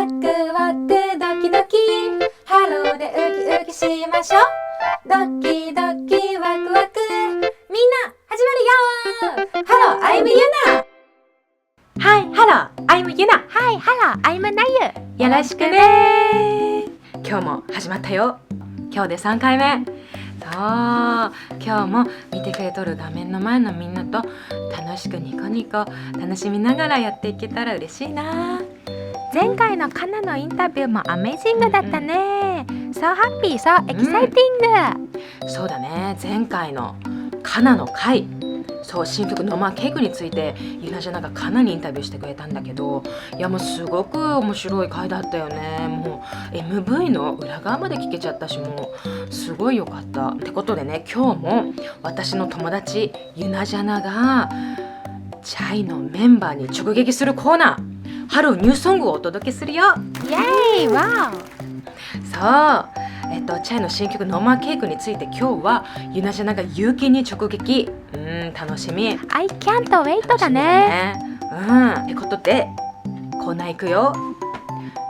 ワクワクドキドキハローでウキウキしましょう。ドキドキワクワクみんな始まるよ。ハロー I'm Yuna。 はいハロー I'm Yuna。 はい、ハロー、I'm Nayu。よろしくね。今日も始まったよ。今日で3回目。そう、今日も見てくれとる画面の前のみんなと楽しくニコニコ楽しみながらやっていけたら嬉しいな。前回のカナのインタビューもアメージングだったね。So happy, so exciting。そうだね、前回のカナの回、そう新曲ノマケイクについてユナジャナがカナにインタビューしてくれたんだけど、いやもうすごく面白い回だったよね。もう MV の裏側まで聞けちゃったし、もうすごい良かった。ってことでね、今日も私の友達ユナジャナがチャイのメンバーに直撃するコーナー、春ニューソングをお届けするよ。イエーイ、わそう、チャイの新曲ノマケイクについて今日はユナジャナが勇気に直撃。楽しみ。お。I can't wait だね。ってことでコーナー行くよ。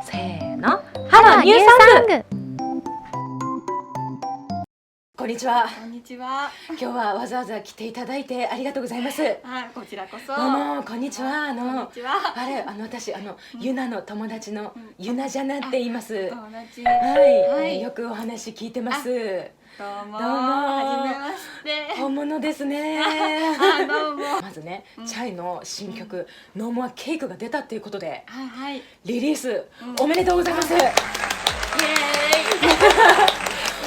せーの、ハロー、ニューソング。こんにちは。こんにちは。今日はわざわざ来ていただいてありがとうございます。はい、こちらこそ。どうもこんにちは。こんにちは。私ユナの友達のユナジャナって言います。友達。はい、よくお話聞いてます。どうも。どうもはじめまして。本物ですね。どうも。まずね、チャイの新曲ノーモアケイクが出たっていうことではい。リリースおめでとうございます。イエーイ。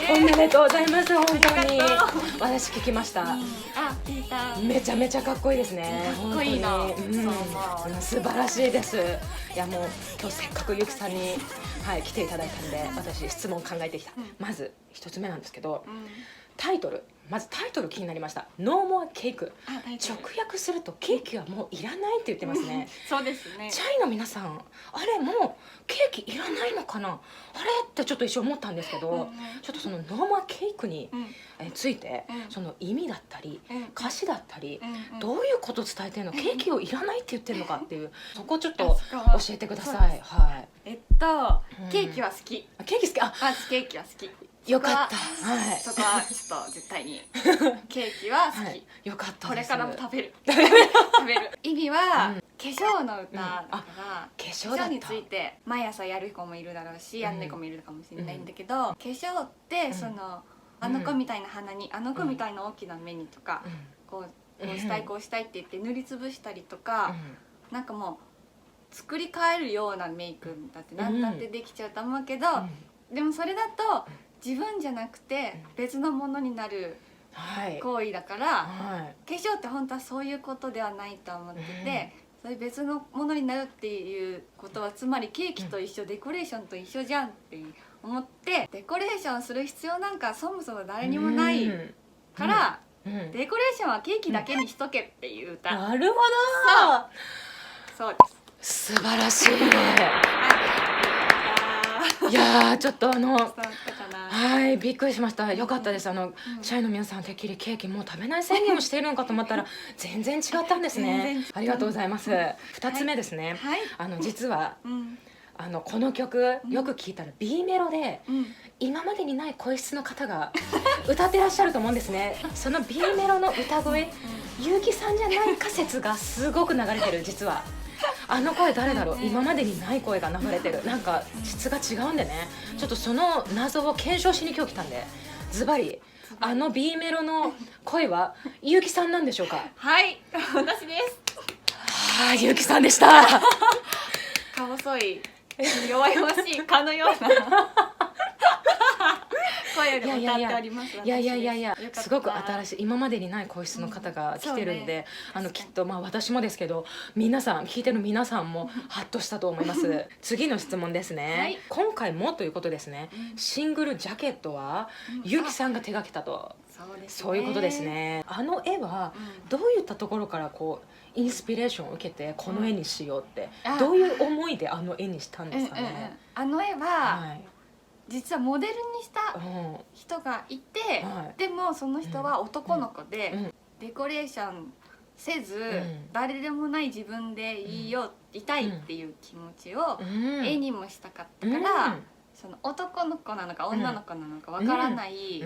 おめでとうございます。本当にありがとう私聞きました。聞いた。めちゃめちゃかっこいいですね。かっこいいな。本当に素晴らしいです。いやもう今日せっかくゆきさんに来ていただいたんで、私質問考えてきた。まず一つ目なんですけど、タイトル気になりました。ノーモアケイク。直訳するとケーキはもういらないって言ってますね。そうですね。チャイの皆さん、あれもうケーキいらないのかな、あれってちょっと一瞬思ったんですけど、ちょっとそのノーモアケイクについて、その意味だったり歌詞だったり、どういうことを伝えてるの、ケーキをいらないって言ってるのかっていう、そこをちょっと教えてください。はい。ケーキは好き。ケーキ好き。私ケーキは好き。よかった。はい。そこはちょっと絶対にケーキは好き。よかった。これからも食べる。意味は化粧の歌だから、化粧について毎朝やる子もいるだろうし、やんない子もいるかもしれないんだけど、化粧ってそのあの子みたいな鼻に、あの子みたいな大きな目にとか、こうしたいこうしたいって言って塗りつぶしたりとか、なんかもう作り変えるようなメイクだってなんだってできちゃうと思うけど、でもそれだと自分じゃなくて別のものになる行為だから、化粧って本当はそういうことではないと思ってて、そういう別のものになるっていうことは、つまりケーキと一緒、デコレーションと一緒じゃんって思って、デコレーションする必要なんかそもそも誰にもないから、デコレーションはケーキだけにしとけっていう歌。なるほど。そうです。素晴らしい。いやちょっとびっくりしました。よかったです。チャイの皆さんてっきりケーキもう食べない宣言をしているのかと思ったら全然違ったんですね。ありがとうございます。2つ目ですね。実はこの曲よく聞いたら B メロで今までにない声質の方が歌ってらっしゃると思うんですね。その B メロの歌声、ゆうきさんじゃないか説がすごく流れてる。実はあの声誰だろう、今までにない声が流れてる。なんか質が違うんでね、ちょっとその謎を検証しに今日来たんで、ズバリB メロの声はゆうきさんなんでしょうか。はい、私です。ゆうきさんでした。か細い弱々しい蚊のような声で歌っております。いやすごく新しい、今までにない声質の方が来てるんで、きっと私もですけど、皆さん聞いてる皆さんもハッとしたと思います。次の質問ですね。今回もということですね。シングルジャケットはゆうきさんが手掛けたと。そういうことですね。絵はどういったところからインスピレーションを受けてこの絵にしようって、どういう思いで絵にしたんですかね。絵は実はモデルにした人がいて、でもその人は男の子で、デコレーションせず、ん誰でもない自分でいたいっていう気持ちを絵にもしたかったから、その男の子なのか女の子なのかわからない、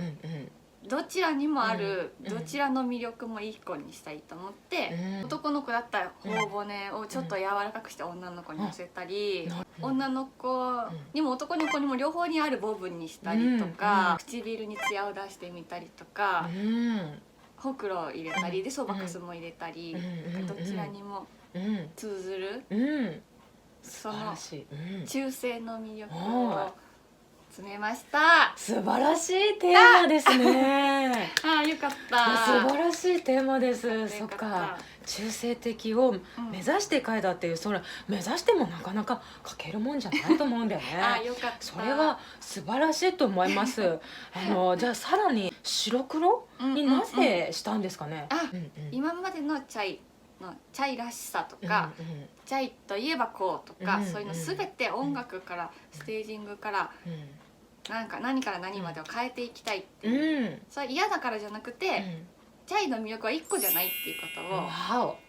どちらにもある、どちらの魅力も一個にしたいと思って、男の子だったら頬骨をちょっと柔らかくして女の子に乗せたり、女の子にも男の子にも両方にあるボブにしたりとか、唇にツヤを出してみたりとか、ほくろを入れたりでそばかすも入れたり、どちらにも通ずる、その中性の魅力を詰めました。素晴らしいテーマですね。ああ、よかった。素晴らしいテーマです。そっか、中性的を目指して書いたっていう、それ目指してもなかなか書けるもんじゃないと思うんだよね。ああ、よかった。それは素晴らしいと思います。じゃあさらに白黒になぜしたんですかね。今までのチャイらしさとか、チャイといえばこうとか、そういうの全て音楽からステージングから何から何までを変えていきたいっていう、それ嫌だからじゃなくて、チャイの魅力は1個じゃないっていうこ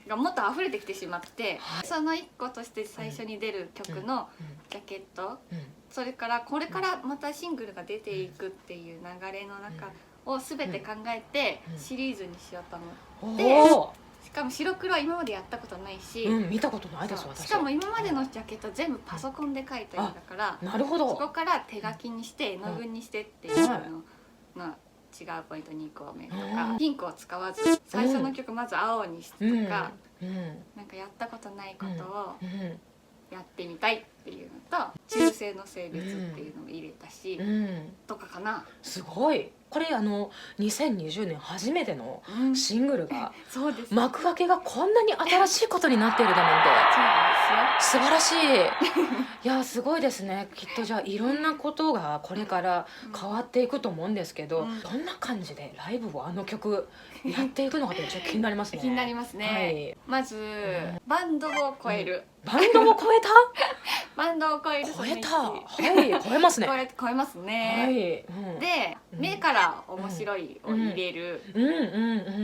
とがもっと溢れてきてしまって、その1個として最初に出る曲のジャケット、それからこれからまたシングルが出ていくっていう流れの中を全て考えてシリーズにしようと思って。しかも白黒は今までやったことないし、見たことないです私。しかも今までのジャケット全部パソコンで描いた絵だから、なるほど、そこから手書きにして絵の具にしてっていうのの違うポイント2個目とか、ピンクを使わず最初の曲まず青にしてとか、なんかやったことないことをやってみたいっていうのと、中性の性別っていうのも入れたし、とかかな。すごい。これ2020年初めてのシングルが、幕開けがこんなに新しいことになっているだなんて素晴らしい。いやすごいですね。きっとじゃあいろんなことがこれから変わっていくと思うんですけど、どんな感じでライブを曲やっていくのかってちょっと気になりますね。気になりますね。まずバンドを超える。バンドを超えた？バンドを超える。超えた。はい、超えますね。超えますね。で、目から面白いを入れる。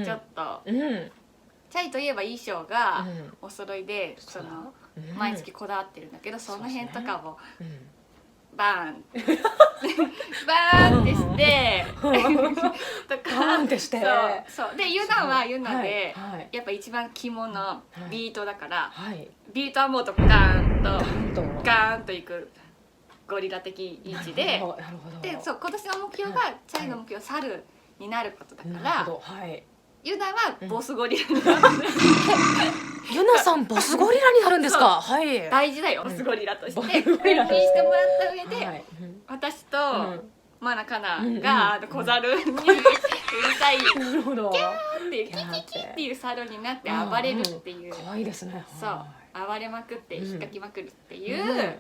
ちょっとチャイといえば衣装がお揃いで、その毎月こだわってるんだけど、その辺とかをバーンバーンってしてとか、バーンってして、そうでユナはユナでやっぱ一番肝のビートだから、ビートはもっとガーンとガーンといくゴリラ的位置で、でそう今年の目標がチャイの目標猿になることだから、ユナはボスゴリラになる。ユナさんボスゴリラになるんですか。はい。大事だよ、ボスゴリラとして。公認してもらった上で、私とマナカナが小猿にうるさい、キャーっていうキキキっていう猿になって暴れるっていう。可愛いですね。そう、暴れまくって引っかきまくるっていう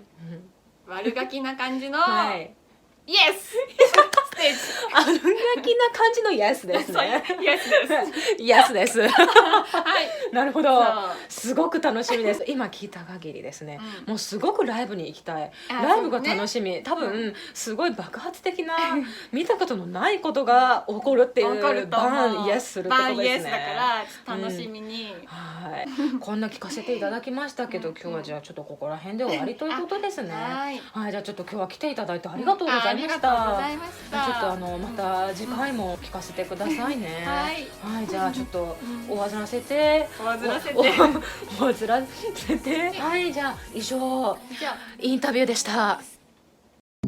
悪ガキな感じのイエスステージ。悪ガキな感じのイエスですね。イエスです。イエスです。はい。なるほど。すごく楽しみです。今聞いた限りですね。もうすごくライブに行きたい。ライブが楽しみ。多分すごい爆発的な見たことのないことが起こるっていうバンイエスするってことですね。バンイエスだから楽しみに。はい。こんな聞かせていただきましたけど、今日はじゃあちょっとここら辺で終わりということですね。はい。じゃあちょっと今日は来ていただいてありがとうございました。ちょっとまた次回も聞かせてくださいね。はい、じゃあちょっとおわずらせて、はい、じゃあ以上インタビューでした。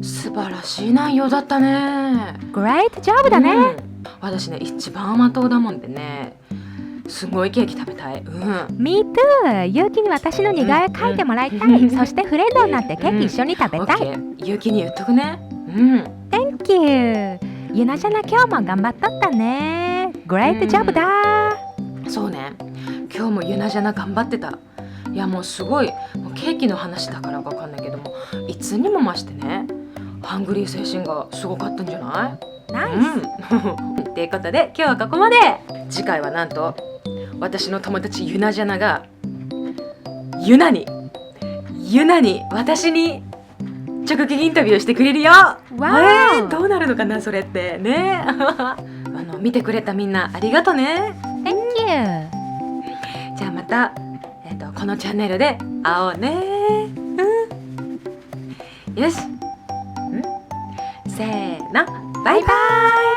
素晴らしい内容だったね。Great job だね。私ね一番甘党だもんでね。すごいケーキ食べたい。Me too。ゆうきに私の似顔絵描いてもらいたい。そしてフレンドになってケーキ一緒に食べたい。ゆうきに言っとくね。Thank you。ゆなちゃな今日も頑張っとったね。Great job だ。そうね。今日もゆなじゃな頑張ってた。いやもうすごい、もうケーキの話だからかわかんないけども、いつにも増してね、ハングリー精神がすごかったんじゃない？ナイス。っていうことで今日はここまで。次回はなんと私の友達ゆなじゃながゆなに私に直撃インタビューしてくれるよ。どうなるのかなそれってね。見てくれたみんなありがとね。 Thank you。た、このチャンネルで会おうね。よし、せーの、バイバイ。